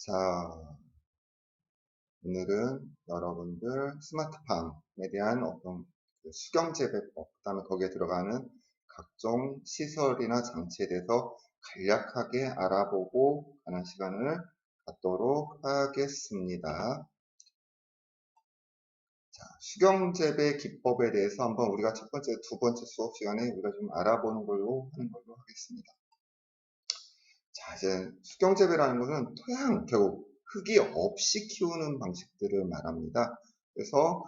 자, 오늘은 여러분들 스마트팜에 대한 어떤 수경재배법, 그 다음에 거기에 들어가는 각종 시설이나 장치에 대해서 간략하게 알아보고 가는 시간을 갖도록 하겠습니다. 자, 수경재배 기법에 대해서 한번 우리가 첫 번째, 두 번째 수업 시간에 우리가 좀 알아보는 걸로 하는 걸로 하겠습니다. 자, 이제 수경재배라는 것은 토양, 결국 흙이 없이 키우는 방식들을 말합니다. 그래서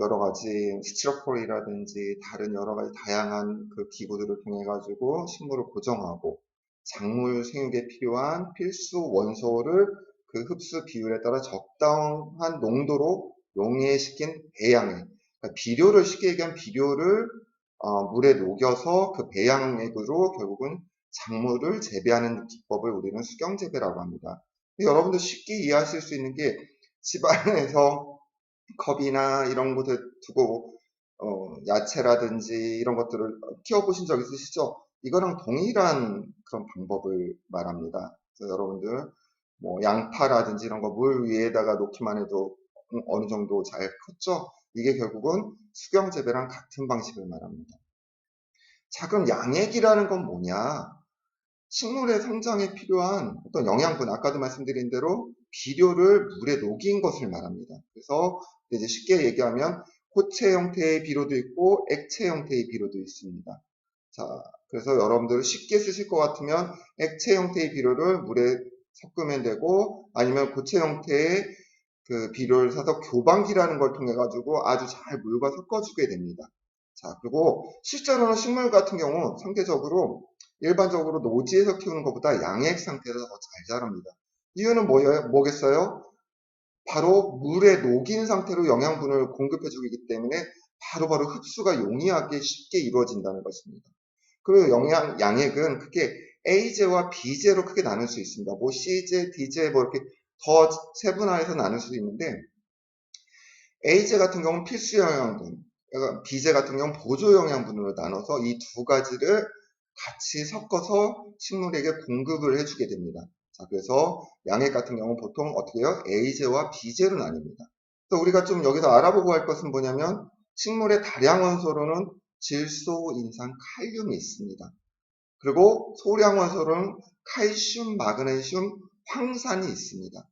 여러 가지 스티로폴이라든지 다른 여러 가지 다양한 그 기구들을 통해 가지고 식물을 고정하고 작물 생육에 필요한 필수 원소를 그 흡수 비율에 따라 적당한 농도로 용해시킨 배양액, 그러니까 비료를 쉽게 얘기하면 비료를 물에 녹여서 그 배양액으로 결국은 작물을 재배하는 기법을 우리는 수경재배라고 합니다. 여러분도 쉽게 이해하실 수 있는 게 집안에서 컵이나 이런 곳에 두고 야채라든지 이런 것들을 키워보신 적 있으시죠? 이거랑 동일한 그런 방법을 말합니다. 그래서 여러분들 뭐 양파라든지 이런 거 물 위에다가 놓기만 해도 어느 정도 잘 컸죠? 이게 결국은 수경재배랑 같은 방식을 말합니다. 자, 그럼 양액이라는 건 뭐냐? 식물의 성장에 필요한 어떤 영양분, 아까도 말씀드린 대로 비료를 물에 녹인 것을 말합니다. 그래서 이제 쉽게 얘기하면 호체 형태의 비료도 있고 액체 형태의 비료도 있습니다. 자, 그래서 여러분들 쉽게 쓰실 것 같으면 액체 형태의 비료를 물에 섞으면 되고, 아니면 고체 형태의 그 비료를 사서 교반기라는 걸 통해 가지고 아주 잘 물과 섞어주게 됩니다. 자, 그리고 실제로는 식물 같은 경우 상대적으로 일반적으로 노지에서 키우는 것보다 양액 상태에서 더 잘 자랍니다. 이유는 뭐겠어요? 바로 물에 녹인 상태로 영양분을 공급해주기 때문에 바로바로 흡수가 용이하게 쉽게 이루어진다는 것입니다. 그리고 양액은 크게 A제와 B제로 크게 나눌 수 있습니다. 뭐 C제, D제 뭐 이렇게 더 세분화해서 나눌 수 있는데, A제 같은 경우는 필수 영양분, B제 같은 경우는 보조 영양분으로 나눠서 이 두 가지를 같이 섞어서 식물에게 공급을 해주게 됩니다. 자, 그래서 양액 같은 경우는 보통 어떻게 해요? A제와 B제로 나뉩니다. 그래서 우리가 좀 여기서 알아보고 할 것은 뭐냐면, 식물의 다량 원소로는 질소, 인산, 칼륨이 있습니다. 그리고 소량 원소로는 칼슘, 마그네슘, 황산이 있습니다.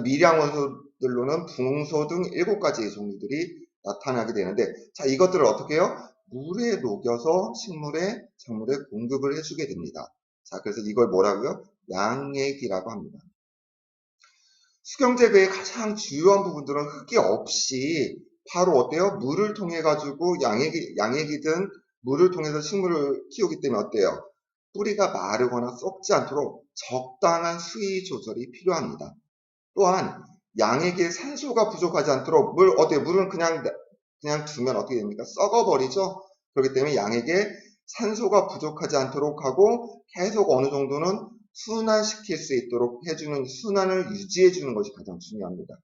미량 원소들로는 붕소 등 7가지의 종류들이 나타나게 되는데, 자, 이것들을 어떻게 해요? 물에 녹여서 작물에 공급을 해주게 됩니다. 자, 그래서 이걸 뭐라고요? 양액이라고 합니다. 수경재배의 가장 주요한 부분들은 흙이 없이 바로 어때요? 물을 통해 가지고 양액이든 물을 통해서 식물을 키우기 때문에 어때요? 뿌리가 마르거나 썩지 않도록 적당한 수위 조절이 필요합니다. 또한 양액에 산소가 부족하지 않도록 물은 그냥 두면 어떻게 됩니까? 썩어버리죠. 그렇기 때문에 양액에 산소가 부족하지 않도록 하고 계속 어느 정도는 순환시킬 수 있도록 해주는, 순환을 유지해 주는 것이 가장 중요합니다.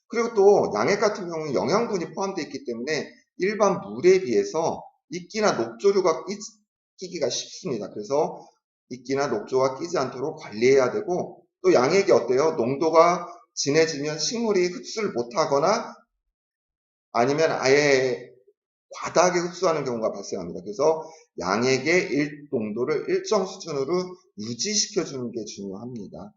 그리고 또 양액 같은 경우는 영양분이 포함되어 있기 때문에 일반 물에 비해서 이끼나 녹조류가 끼기가 쉽습니다. 그래서 이끼나 녹조가 끼지 않도록 관리해야 되고, 또 양액이 어때요? 농도가 진해지면 식물이 흡수를 못하거나 아니면 아예 과다하게 흡수하는 경우가 발생합니다. 그래서 양액의 농도를 일정 수준으로 유지시켜주는 게 중요합니다.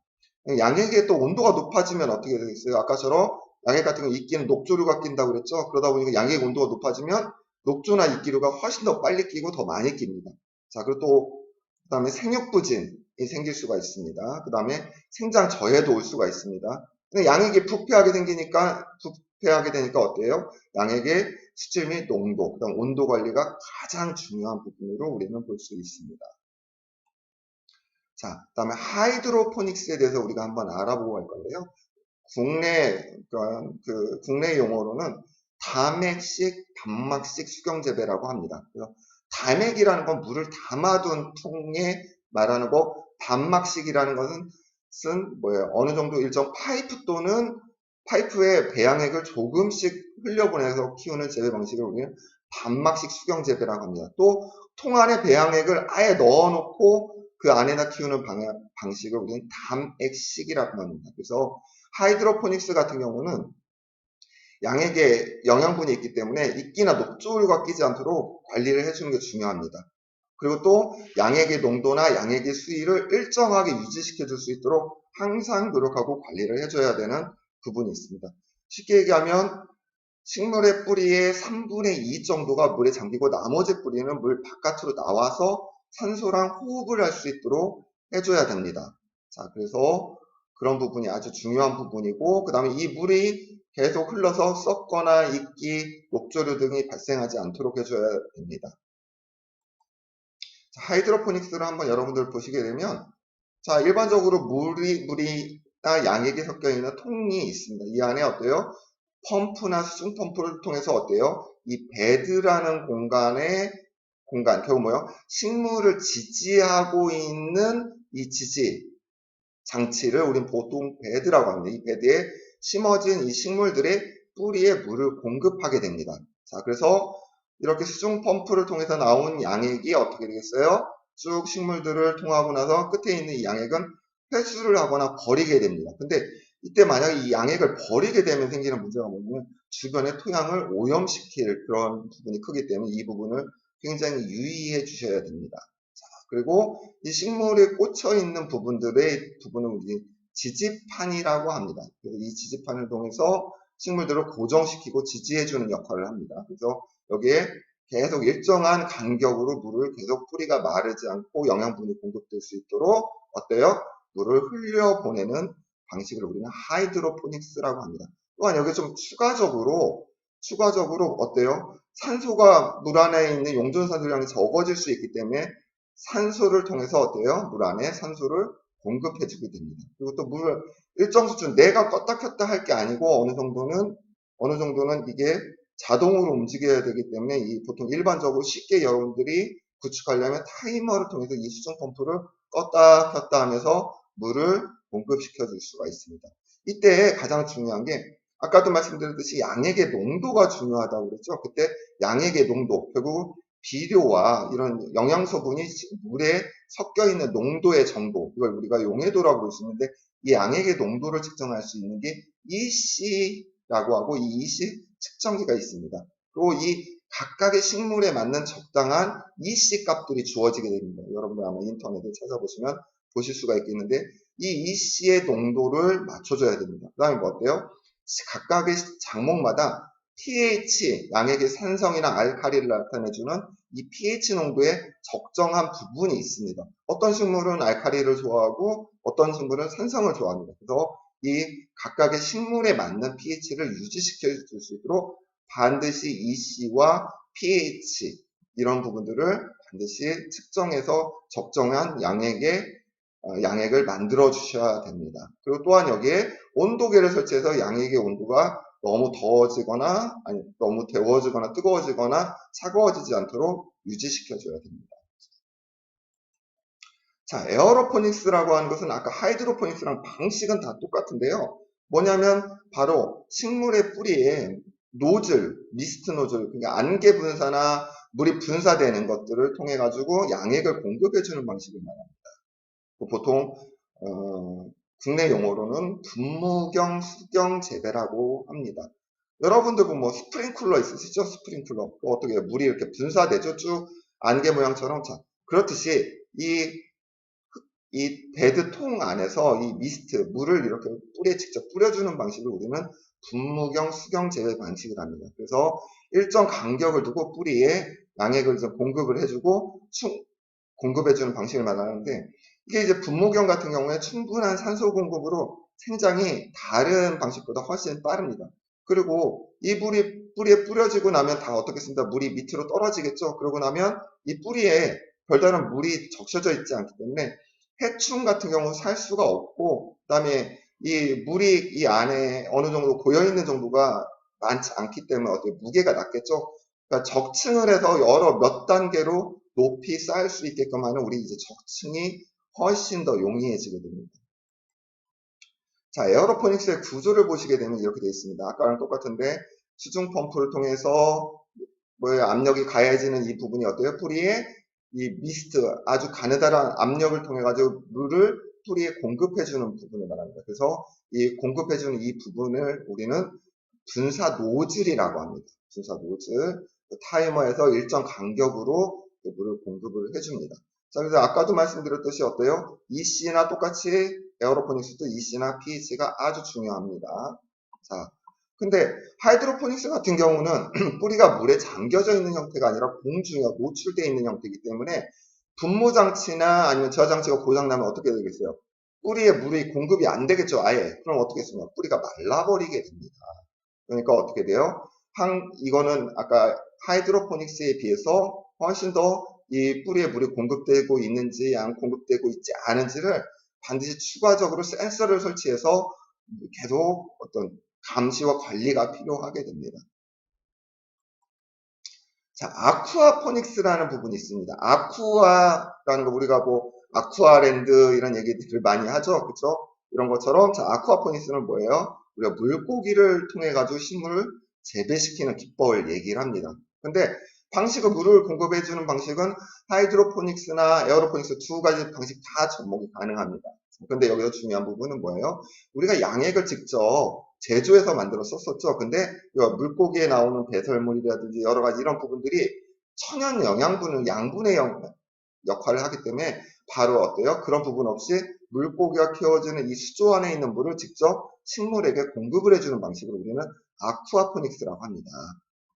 양액의 또 온도가 높아지면 어떻게 되겠어요? 아까처럼 양액 같은 경우 이끼는 녹조류가 낀다고 그랬죠? 그러다 보니까 양액 온도가 높아지면 녹조나 이끼류가 훨씬 더 빨리 끼고 더 많이 낍니다. 자, 그리고 또 그다음에 생육부진이 생길 수가 있습니다. 그 다음에 생장 저해도 올 수가 있습니다. 양액이 부패하게 되니까 어때요? 양액의 수질 및 농도, 그다음 온도 관리가 가장 중요한 부분으로 우리는 볼 수 있습니다. 자, 그 다음에 하이드로포닉스에 대해서 우리가 한번 알아보고 할 건데요. 국내 용어로는 다맥식, 단막식 수경재배라고 합니다. 그래서 다맥이라는 건 물을 담아둔 통에 말하는 거, 단막식이라는 것은 뭐예요? 어느 정도 일정 파이프 또는 파이프에 배양액을 조금씩 흘려보내서 키우는 재배 방식을 우리는 단막식 수경재배라고 합니다. 또 통 안에 배양액을 아예 넣어놓고 그 안에다 키우는 방식을 우리는 담액식이라고 합니다. 그래서 하이드로포닉스 같은 경우는 양에게 영양분이 있기 때문에 이끼나 녹조울과 끼지 않도록 관리를 해주는 게 중요합니다. 그리고 또 양액의 농도나 양액의 수위를 일정하게 유지시켜 줄 수 있도록 항상 노력하고 관리를 해줘야 되는 부분이 있습니다. 쉽게 얘기하면 식물의 뿌리의 3분의 2 정도가 물에 잠기고 나머지 뿌리는 물 바깥으로 나와서 산소랑 호흡을 할 수 있도록 해줘야 됩니다. 자, 그래서 그런 부분이 아주 중요한 부분이고, 그 다음에 이 물이 계속 흘러서 썩거나 이끼, 녹조류 등이 발생하지 않도록 해줘야 됩니다. 자, 하이드로포닉스를 한번 여러분들 보시게 되면, 자, 일반적으로 물이나 양액이 섞여 있는 통이 있습니다. 이 안에 어때요? 펌프나 수중 펌프를 통해서 어때요? 이 베드라는 공간, 결국 뭐요? 식물을 지지하고 있는 이 지지 장치를 우리는 보통 베드라고 합니다. 이 베드에 심어진 이 식물들의 뿌리에 물을 공급하게 됩니다. 자, 그래서 이렇게 수중 펌프를 통해서 나온 양액이 어떻게 되겠어요? 쭉 식물들을 통하고 나서 끝에 있는 이 양액은 회수를 하거나 버리게 됩니다. 근데 이때 만약에 이 양액을 버리게 되면 생기는 문제가 뭐냐면 주변의 토양을 오염시킬 그런 부분이 크기 때문에 이 부분을 굉장히 유의해 주셔야 됩니다. 자, 그리고 이 식물에 꽂혀 있는 부분을 우리 지지판이라고 합니다. 그래서 이 지지판을 통해서 식물들을 고정시키고 지지해주는 역할을 합니다. 그래서 여기에 계속 일정한 간격으로 물을 계속 뿌리가 마르지 않고 영양분이 공급될 수 있도록 어때요? 물을 흘려보내는 방식을 우리는 하이드로포닉스라고 합니다. 또한 여기 좀 추가적으로 어때요? 산소가 물 안에 있는 용존산소량이 적어질 수 있기 때문에 산소를 통해서 어때요? 물 안에 산소를 공급해주게 됩니다. 그리고 또 물을 일정 수준 내가 껐다 켰다 할 게 아니고 어느 정도는 이게 자동으로 움직여야 되기 때문에 보통 일반적으로 쉽게 여러분들이 구축하려면 타이머를 통해서 이 수중 펌프를 껐다 켰다 하면서 물을 공급시켜 줄 수가 있습니다. 이때 가장 중요한 게 아까도 말씀드렸듯이 양액의 농도가 중요하다고 그랬죠. 그때 양액의 농도, 결국 비료와 이런 영양소분이 물에 섞여 있는 농도의 정도, 이걸 우리가 용해도라고 볼 수 있는데 이 양액의 농도를 측정할 수 있는 게 EC라고 하고 이 EC 측정기가 있습니다. 그리고 이 각각의 식물에 맞는 적당한 EC 값들이 주어지게 됩니다. 여러분들 아마 인터넷에 찾아보시면 보실 수가 있겠는데 이 EC의 농도를 맞춰줘야 됩니다. 그 다음에 뭐 어때요? 각각의 작목마다 pH, 양액의 산성이나 알칼리를 나타내주는 이 pH 농도에 적정한 부분이 있습니다. 어떤 식물은 알칼리를 좋아하고 어떤 식물은 산성을 좋아합니다. 그래서 이 각각의 식물에 맞는 pH를 유지시켜 줄 수 있도록 반드시 EC와 pH 이런 부분들을 반드시 측정해서 적정한 양액을 만들어 주셔야 됩니다. 그리고 또한 여기에 온도계를 설치해서 양액의 온도가 너무 더워지거나 너무 데워지거나 뜨거워지거나 차가워지지 않도록 유지시켜 줘야 됩니다. 자, 에어로포닉스라고 하는 것은 아까 하이드로포닉스랑 방식은 다 똑같은데요. 뭐냐면 바로 식물의 뿌리에 노즐, 미스트 노즐, 그러니까 안개 분사나 물이 분사되는 것들을 통해 가지고 양액을 공급해 주는 방식을 말합니다. 보통 국내 용어로는 분무경 수경 재배라고 합니다. 여러분들 뭐 스프링클러 있으시죠? 스프링클러. 어떻게 물이 이렇게 분사되죠? 쭉 안개 모양처럼. 자, 그렇듯이 이 베드통 안에서 이 미스트, 물을 이렇게 뿌리에 직접 뿌려주는 방식을 우리는 분무경 수경 재배 방식을 합니다. 그래서 일정 간격을 두고 뿌리에 양액을 좀 공급을 해주고 공급해주는 방식을 말하는데 이게 이제 분무경 같은 경우에 충분한 산소 공급으로 생장이 다른 방식보다 훨씬 빠릅니다. 그리고 이 물이 뿌리에 뿌려지고 나면 다 어떻겠습니까? 물이 밑으로 떨어지겠죠. 그러고 나면 이 뿌리에 별다른 물이 적셔져 있지 않기 때문에 해충 같은 경우 살 수가 없고, 그 다음에 이 물이 이 안에 어느 정도 고여있는 정도가 많지 않기 때문에 어떻게 무게가 낮겠죠. 그러니까 적층을 해서 여러 몇 단계로 높이 쌓일 수 있게끔 하는 우리 이제 적층이 훨씬 더 용이해지게 됩니다. 자, 에어로포닉스의 구조를 보시게 되면 이렇게 되어 있습니다. 아까랑 똑같은데 수중 펌프를 통해서 압력이 가해지는 이 부분이 어때요? 뿌리에 이 미스트, 아주 가느다란 압력을 통해 가지고 물을 뿌리에 공급해주는 부분을 말합니다. 그래서 이 공급해주는 이 부분을 우리는 분사 노즐이라고 합니다. 분사 노즐. 타이머에서 일정 간격으로 물을 공급을 해줍니다. 자, 그래서 아까도 말씀드렸듯이 어때요? EC나 똑같이 에어로포닉스도 EC나 pH가 아주 중요합니다. 자, 근데 하이드로포닉스 같은 경우는 뿌리가 물에 잠겨져 있는 형태가 아니라 공중에 노출되어 있는 형태이기 때문에 분무장치나 아니면 저장치가 고장나면 어떻게 되겠어요? 뿌리에 물이 공급이 안 되겠죠, 아예. 그럼 어떻게 했습니까? 뿌리가 말라버리게 됩니다. 그러니까 어떻게 돼요? 이거는 아까 하이드로포닉스에 비해서 훨씬 더 이 뿌리에 물이 공급되고 있는지 안 공급되고 있지 않은지를 반드시 추가적으로 센서를 설치해서 계속 어떤 감시와 관리가 필요하게 됩니다. 자, 아쿠아포닉스라는 부분이 있습니다. 아쿠아라는 거 우리가 뭐 아쿠아랜드 이런 얘기들을 많이 하죠. 그쵸? 이런 것처럼 자, 아쿠아포닉스는 뭐예요? 우리가 물고기를 통해 가지고 식물을 재배시키는 기법을 얘기를 합니다. 근데 방식은 물을 공급해주는 방식은 하이드로포닉스나 에어로포닉스 두 가지 방식 다 접목이 가능합니다. 근데 여기서 중요한 부분은 뭐예요? 우리가 양액을 직접 제조해서 만들어 썼었죠. 근데 물고기에 나오는 배설물이라든지 여러 가지 이런 부분들이 천연 영양분을 양분의 역할을 하기 때문에 바로 어때요? 그런 부분 없이 물고기가 키워지는 이 수조 안에 있는 물을 직접 식물에게 공급을 해주는 방식으로 우리는 아쿠아포닉스라고 합니다.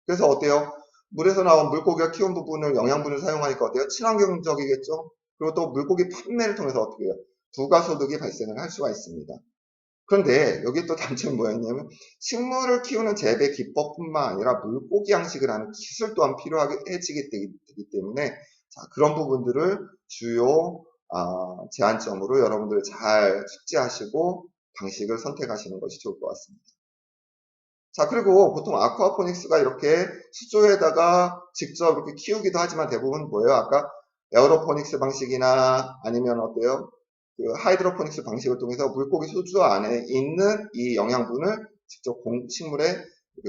그래서 어때요? 물에서 나온 물고기가 키운 부분을 영양분을 사용하니까 어때요? 친환경적이겠죠? 그리고 또 물고기 판매를 통해서 어떻게 해요? 부가소득이 발생을 할 수가 있습니다. 그런데 여기 또 단점이 뭐였냐면 식물을 키우는 재배 기법뿐만 아니라 물고기 양식을 하는 기술 또한 필요해지기 되기 때문에 자, 그런 부분들을 주요 제한점으로 여러분들 잘 숙지하시고 방식을 선택하시는 것이 좋을 것 같습니다. 자, 그리고 보통 아쿠아포닉스가 이렇게 수조에다가 직접 이렇게 키우기도 하지만 대부분 뭐예요? 아까 에어로포닉스 방식이나 아니면 어때요? 그 하이드로포닉스 방식을 통해서 물고기 수조 안에 있는 이 영양분을 직접 식물에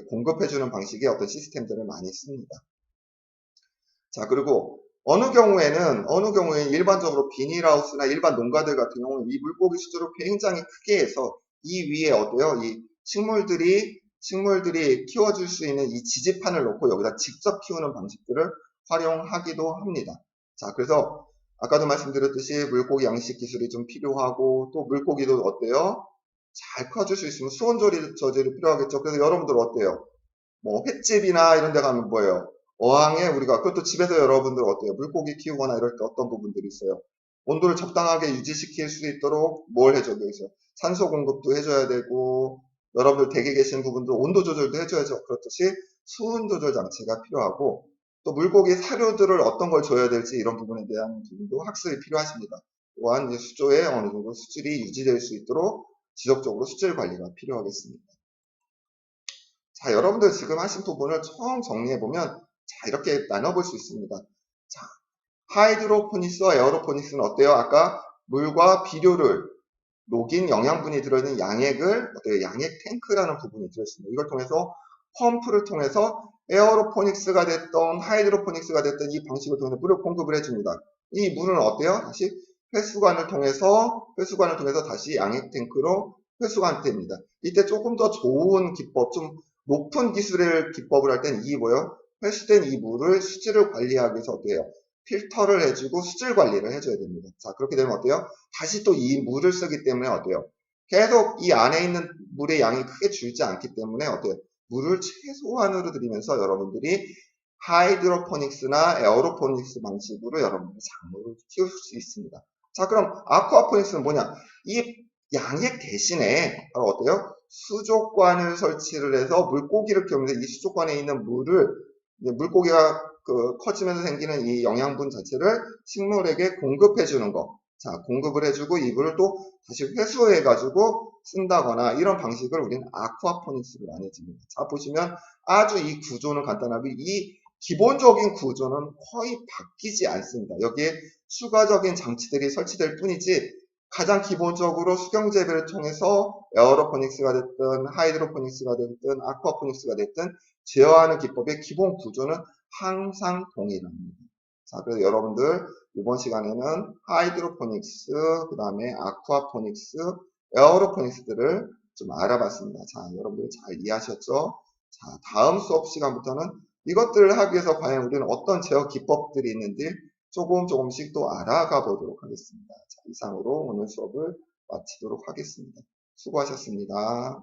공급해주는 방식의 어떤 시스템들을 많이 씁니다. 자, 그리고 어느 경우에는 일반적으로 비닐하우스나 일반 농가들 같은 경우는 이 물고기 수조를 굉장히 크게 해서 이 위에 어때요? 이 식물들이 키워줄 수 있는 이 지지판을 놓고 여기다 직접 키우는 방식들을 활용하기도 합니다. 자, 그래서 아까도 말씀드렸듯이 물고기 양식 기술이 좀 필요하고 또 물고기도 어때요? 잘 커줄 수 있으면 수온 저절이 필요하겠죠. 그래서 여러분들 어때요? 뭐 횟집이나 이런 데 가면 뭐예요? 어항에 우리가 그것도 집에서 여러분들 어때요? 물고기 키우거나 이럴 때 어떤 부분들이 있어요? 온도를 적당하게 유지시킬 수 있도록 뭘 해줘야 되겠어요? 산소 공급도 해줘야 되고 여러분들 댁에 계신 부분도 온도 조절도 해줘야죠. 그렇듯이 수온 조절 장치가 필요하고 또 물고기 사료들을 어떤 걸 줘야 될지 이런 부분에 대한 부분도 학습이 필요하십니다. 또한 수조에 어느 정도 수질이 유지될 수 있도록 지속적으로 수질 관리가 필요하겠습니다. 자, 여러분들 지금 하신 부분을 총 정리해보면 자, 이렇게 나눠볼 수 있습니다. 자, 하이드로포닉스와 에어로포닉스는 어때요? 아까 물과 비료를 녹인 영양분이 들어있는 양액을 어때요? 양액 탱크라는 부분이 들어있습니다. 이걸 통해서 펌프를 통해서 에어로포닉스가 됐던 하이드로포닉스가 됐던 이 방식을 통해서 물을 공급을 해줍니다. 이 물은 어때요? 다시 회수관을 통해서 다시 양액 탱크로 회수가 됩니다. 이때 조금 더 좋은 기법, 좀 높은 기술의 기법을 할 때는 이 뭐요? 회수된 이 물을 수질을 관리하기 위해서 어때요? 필터를 해주고 수질 관리를 해줘야 됩니다. 자, 그렇게 되면 어때요? 다시 또 이 물을 쓰기 때문에 어때요? 계속 이 안에 있는 물의 양이 크게 줄지 않기 때문에 어때요? 물을 최소한으로 들이면서 여러분들이 하이드로포닉스나 에어로포닉스 방식으로 여러분들이 작물을 키울 수 있습니다. 자, 그럼 아쿠아포닉스는 뭐냐? 이 양액 대신에 바로 어때요? 수족관을 설치를 해서 물고기를 키우면서 이 수족관에 있는 물을 물고기가 커지면서 생기는 이 영양분 자체를 식물에게 공급해 주는 거. 자, 공급을 해주고 이 물을 또 다시 회수해 가지고 쓴다거나 이런 방식을 우리는 아쿠아포닉스로 나눠집니다. 자, 보시면 아주 이 구조는 간단하고 이 기본적인 구조는 거의 바뀌지 않습니다. 여기에 추가적인 장치들이 설치될 뿐이지 가장 기본적으로 수경 재배를 통해서 에어로포닉스가 됐든 하이드로포닉스가 됐든 아쿠아포닉스가 됐든 제어하는 기법의 기본 구조는 항상 동일합니다. 자, 그래서 여러분들 이번 시간에는 하이드로포닉스, 그 다음에 아쿠아포닉스, 에어로포닉스들을 좀 알아봤습니다. 자, 여러분들 잘 이해하셨죠? 자, 다음 수업 시간부터는 이것들을 하기 위해서 과연 우리는 어떤 제어 기법들이 있는지 조금씩 또 알아가 보도록 하겠습니다. 자, 이상으로 오늘 수업을 마치도록 하겠습니다. 수고하셨습니다.